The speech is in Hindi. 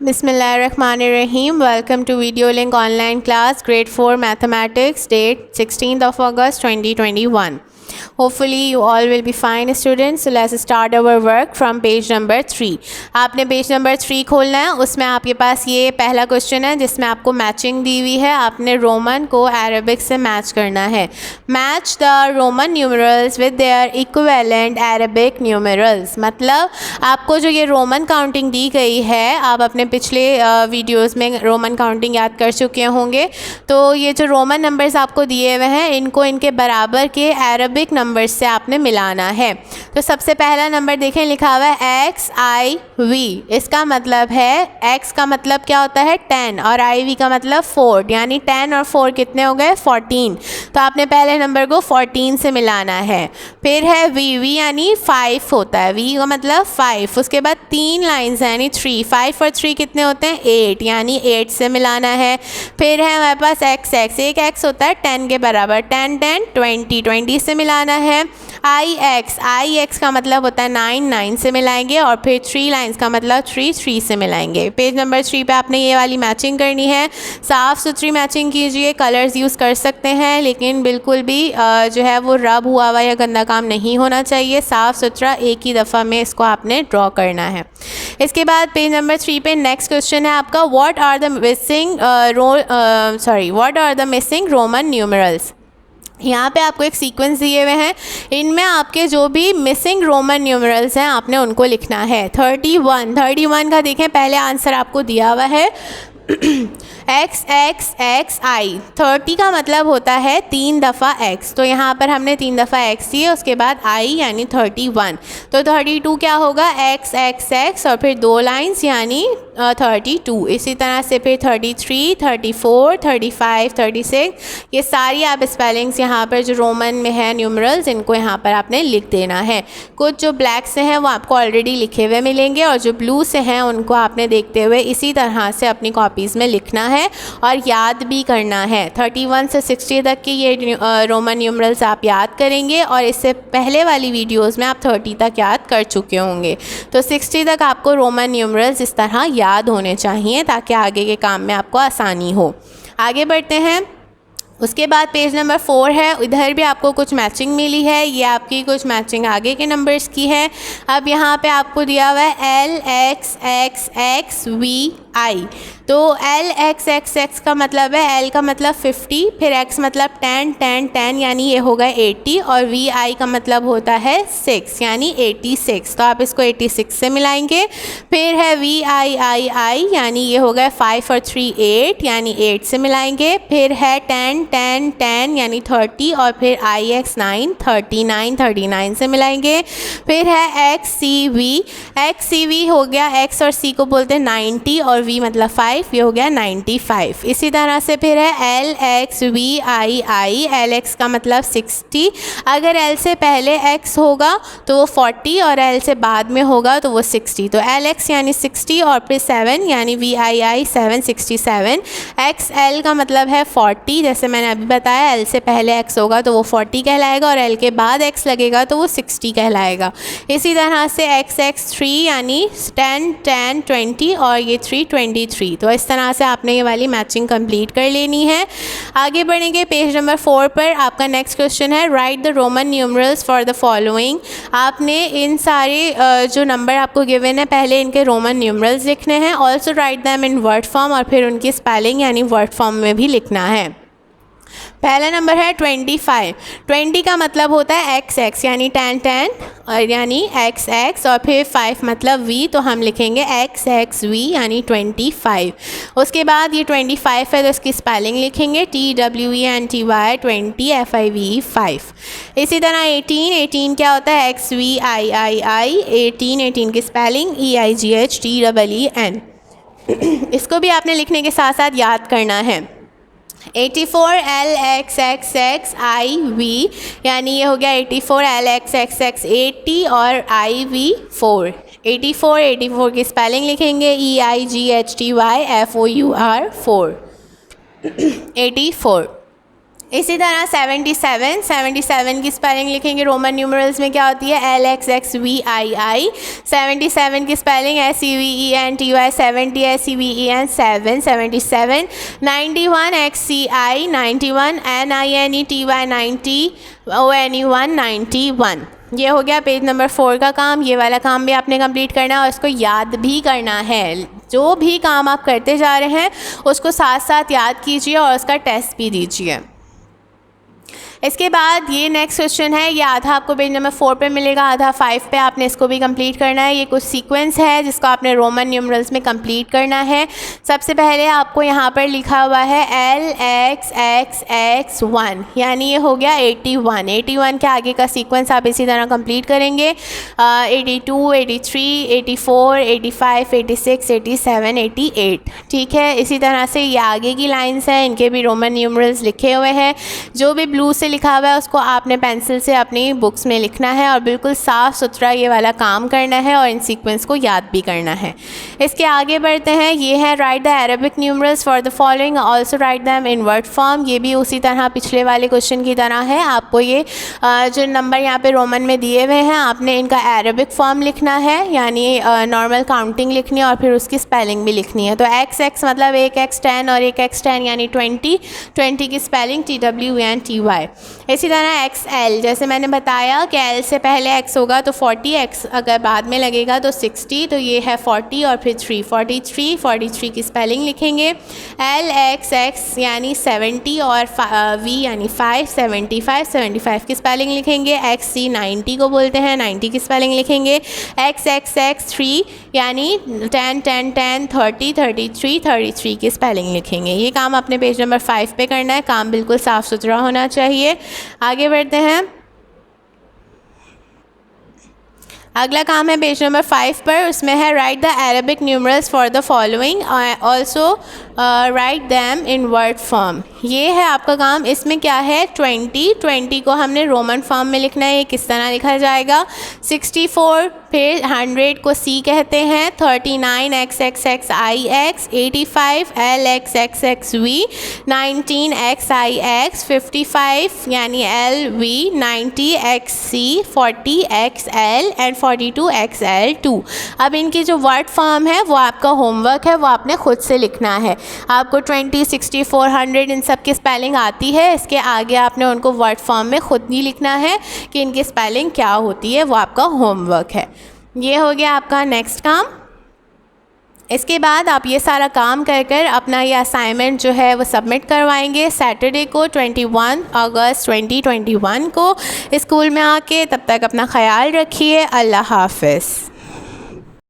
Bismillahirrahmanirrahim. Welcome to Video Link Online Class Grade 4 Mathematics, date 16th of August 2021. Hopefully you all will be fine students. So let's start our work from page number 3. आपने पेज नंबर 3 खोलना है. उसमें आपके पास ये पहला क्वेश्चन है जिसमें आपको मैचिंग दी हुई है. आपने रोमन को अरेबिक से मैच करना है. Match the Roman numerals with their equivalent Arabic numerals. मतलब आपको जो ये रोमन काउंटिंग दी गई है, आप अपने पिछले वीडियोस में रोमन काउंटिंग याद कर चुके होंगे. तो ये जो रोमन नंबर्स आपको दिए हुए हैं, इनको इनके बराबर के अरेबिक नंबर से आपने मिलाना है. तो सबसे पहला नंबर देखें, लिखा हुआ है XIV. इसका मतलब है, X का मतलब क्या होता है 10 और IV का मतलब 4, यानी 10 और 4 कितने हो गए 14. तो आपने पहले नंबर को 14 से मिलाना है. फिर है V यानी 5 होता है. V का मतलब 5. उसके बाद 3 लाइन्स हैं यानी 3. 5 और 3 कितने होते हैं 8, यानी 8 से मिलाना है. फिर है हमारे पास XX. एक X होता है 10 के बराबर. 10 10 20 20 से मिलाना है. IX का मतलब होता है 9 9 से मिलाएंगे. और फिर 3 लाइन्स का मतलब 3 3 से मिलाएंगे. पेज नंबर 3 पे आपने ये वाली मैचिंग करनी है. साफ़ सुथरी मैचिंग कीजिए. कलर्स यूज़ कर सकते हैं लेकिन बिल्कुल भी जो है वो रब हुआ हुआ या गंदा काम नहीं होना चाहिए. साफ़ सुथरा एक ही दफ़ा में इसको आपने ड्रॉ करना है. इसके बाद पेज नंबर 3 पे नेक्स्ट क्वेश्चन है आपका, what are the missing Roman numerals. यहाँ पे आपको एक सीक्वेंस दिए हुए हैं. इनमें आपके जो भी मिसिंग रोमन न्यूमरल्स हैं आपने उनको लिखना है. 31 का देखें पहले आंसर आपको दिया हुआ है XXXI. 30 का मतलब होता है 3 दफ़ा X. तो यहाँ पर हमने 3 दफ़ा X दिए, उसके बाद I यानी 31. तो 32 क्या होगा XXX और फिर 2 लाइन्स यानी 32. इसी तरह से फिर 33 34 35 36. ये सारी आप स्पेलिंग्स यहाँ पर जो रोमन में है न्यूमरल्स, इनको यहाँ पर आपने लिख देना है. कुछ जो ब्लैक से हैं वो आपको ऑलरेडी लिखे हुए मिलेंगे और जो ब्लू से हैं उनको आपने देखते हुए इसी तरह से अपनी कॉपीज़ में लिखना है और याद भी करना है. 31 से 60 तक की ये रोमन न्यूमरल्स आप याद करेंगे और इससे पहले वाली वीडियोस में आप 30 तक याद कर चुके होंगे. तो 60 तक आपको रोमन न्यूमरल्स इस तरह याद होने चाहिए ताकि आगे के काम में आपको आसानी हो. आगे बढ़ते हैं. उसके बाद पेज नंबर 4 है. इधर भी आपको कुछ मैचिंग मिली है. ये आपकी कुछ मैचिंग आगे के नंबर्स की है. अब यहाँ पे आपको दिया हुआ है LXXXVI. तो LXXX का मतलब है, L का मतलब 50, फिर X मतलब 10 10 10 यानी ये होगा 80 और VI का मतलब होता है 6 यानी 86. तो आप इसको 86 से मिलाएंगे. फिर है VIII यानी ये होगा 5 और 3 8 यानी 8 से मिलाएंगे. फिर है 10 10 10 यानी 30 और फिर IX9 39 से मिलाएंगे. फिर है XCV हो गया, X और C को बोलते हैं 90 और V मतलब 5, ये हो गया 95. इसी तरह से फिर है LXVII. LX का मतलब 60. अगर L से पहले X होगा तो वो 40 और L से बाद में होगा तो वो 60. तो LX यानी 60 और फिर 7 यानी VII 767. XL का मतलब है 40. जैसे मैंने अभी बताया, L से पहले X होगा तो वो 40 कहलाएगा और L के बाद X लगेगा तो वो 60 कहलाएगा. इसी तरह से XX3 यानी 10 10 20 और ये 3 23. तो इस तरह से आपने ये वाली मैचिंग कंप्लीट कर लेनी है. आगे बढ़ेंगे पेज नंबर 4 पर. आपका नेक्स्ट क्वेश्चन है, right the Roman numerals for the following. आपने इन सारे जो नंबर आपको गिवन है पहले इनके रोमन न्यूमरल्स लिखने हैं. Also right them in word form और फिर उनकी स्पेलिंग यानी वर्ड फॉर्म में भी लिखना है. पहला नंबर है 25. 20 का मतलब होता है XX यानी 10 10 और यानी XX और फिर 5 मतलब V, तो हम लिखेंगे XXV यानी 25. उसके बाद ये 25 है तो इसकी स्पेलिंग लिखेंगे TWENTY 20 FIVE 5. इसी तरह 18 क्या होता है XVIII. 18 की स्पेलिंग EIGHTEEN. इसको भी आपने लिखने के साथ साथ याद करना है. 84 LXXXIV यानी ये हो गया 84 LXXX 80 और IV 4. 84 की स्पेलिंग लिखेंगे EIGHTYFOUR 4. 84. इसी तरह 77 की स्पेलिंग लिखेंगे। रोमन न्यूमरल्स में क्या होती है? LXXVII। 77 की spelling SEVENTY, 70 SEVEN 7 77। 91 XCI 91, NINETY 90, ONE 91। ये हो गया पेज नंबर 4 का काम। ये वाला काम भी आपने कंप्लीट करना है और इसको याद भी करना है। जो भी काम आप करते जा रहे हैं उसको साथ साथ याद कीजिए और उसका टेस्ट भी दीजिए। इसके बाद ये नेक्स्ट क्वेश्चन है, ये आधा आपको पेज नंबर 4 पे मिलेगा, आधा 5 पे। आपने इसको भी कंप्लीट करना है। ये कुछ सीक्वेंस है जिसको आपने रोमन न्यूमरल्स में कंप्लीट करना है। सबसे पहले आपको यहाँ पर लिखा हुआ है LXXX1, यानी ये हो गया 81। 81 के आगे का सीक्वेंस आप इसी तरह कंप्लीट करेंगे। 82, 83, 84, 85, 86, 87, 88। ठीक है, इसी तरह से ये आगे की लाइन्स हैं, इनके भी रोमन न्यूमरल्स लिखे हुए हैं। जो भी ब्लू से लिखा हुआ है उसको आपने पेंसिल से अपनी बुक्स में लिखना है और बिल्कुल साफ़ सुथरा ये वाला काम करना है और इन सीक्वेंस को याद भी करना है। इसके आगे बढ़ते हैं। ये है right the Arabic numerals for the following, also right them in word form. ये भी उसी तरह पिछले वाले क्वेश्चन की तरह है। आपको ये जो नंबर यहाँ पे रोमन में दिए हुए हैं आपने इनका अरेबिक फॉर्म लिखना है, यानी नॉर्मल काउंटिंग लिखनी है और फिर उसकी स्पेलिंग भी लिखनी है। तो XX मतलब 1x10 और 1x10 यानी 20। 20 की स्पेलिंग TWNTY। इसी तरह XL, जैसे मैंने बताया कि L से पहले X होगा तो 40, X अगर बाद में लगेगा तो 60, तो ये है 40 और फिर 3 43। 43 की स्पेलिंग लिखेंगे। LXX यानी 70 और V यानी 5 75। 75 की स्पेलिंग लिखेंगे। XC 90 को बोलते हैं, 90 की स्पेलिंग लिखेंगे। XXX3 यानी 10 10 10 30 33 33 की स्पेलिंग लिखेंगे। ये काम अपने पेज नंबर 5 पे करना है। काम बिल्कुल साफ़ सुथरा होना चाहिए। आगे बढ़ते हैं। अगला काम है पेज नंबर 5 पर, उसमें है right the Arabic numerals for the following, also right them in word form. ये है आपका काम। इसमें क्या है? 20 को हमने रोमन फॉर्म में लिखना है। ये किस तरह लिखा जाएगा? 64, फिर 100 को C कहते हैं। 39 XXXIX, 85 LXXXV, 19 XIX, 55 यानी LV, 90 XC, 40 XL and 42 XL2। अब इनकी जो वर्ड फॉर्म है वो आपका होमवर्क है, वो आपने खुद से लिखना है। आपको 20, 64, 100 इन सब की स्पेलिंग आती है। इसके आगे आपने उनको वर्ड फॉर्म में खुद ही लिखना है कि इनकी स्पेलिंग क्या होती है, वो आपका होमवर्क है। ये हो गया आपका नेक्स्ट काम। इसके बाद आप ये सारा काम कर कर अपना ये असाइनमेंट जो है वो सबमिट करवाएंगे सैटरडे को 21 अगस्त 2021 को स्कूल में आके। तब तक अपना ख्याल रखिए। अल्लाह हाफ़िज़।